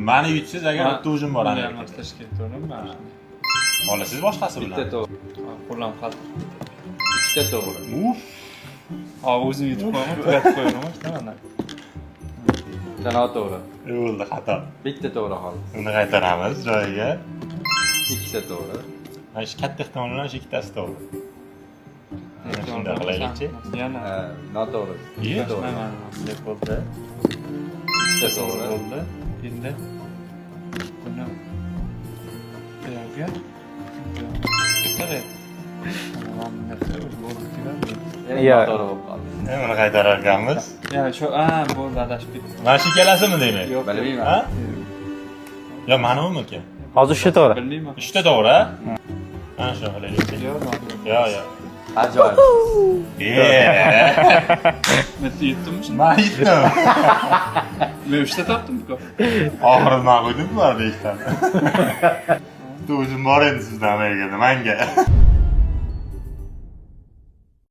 Mani yutsangiz agar bitta o'zim bor ana. Maslash kerak to'g'rimi? Olasiz boshqasi bilan. Bitta to'g'ri. Qo'llam xato. Ikkita to'g'ri. Uf. O'zim yutib qo'yaman, tugatib qo'yaman, mana. Bitta noto'g'ri. Bo'ldi, xato. Bitta to'g'ri qoldi. Uni qaytaramiz joyiga. Ikkita to'g'ri. Mana shu katta ehtimol bilan shu ikkitasi to'g'ri. Mana shunday qilaylikchi. Yana Noto'g'ri. Ikkita to'g'ri. Mana deb bo'ldi. Ikkita to'g'ri. Bo'ldi. Endi buni buyoqqa qarang. Mana narsa o'zi bo'ldi kerak. Noto'g'ri bo'lib qoldi. Buni qaytarar ekanmiz. Ya shu bo'ldi adashib ketdi. Mana shu ikkalasimi demak? Yo'q, Bilmayman. Ha? Yo, manimiki. Hozir shu to'g'ri. Bilmayman. Uchta to'g'ri, ha? Mana shu qilaylikchi. Yo'q, Yo. Ajoyib. men yutdimmi shuni? Men yutdim. Men 3ta topdim-ku. Oxiri men qo'ydim bor 5 tani. O'zim bor endi sizdan Amerikada, menga.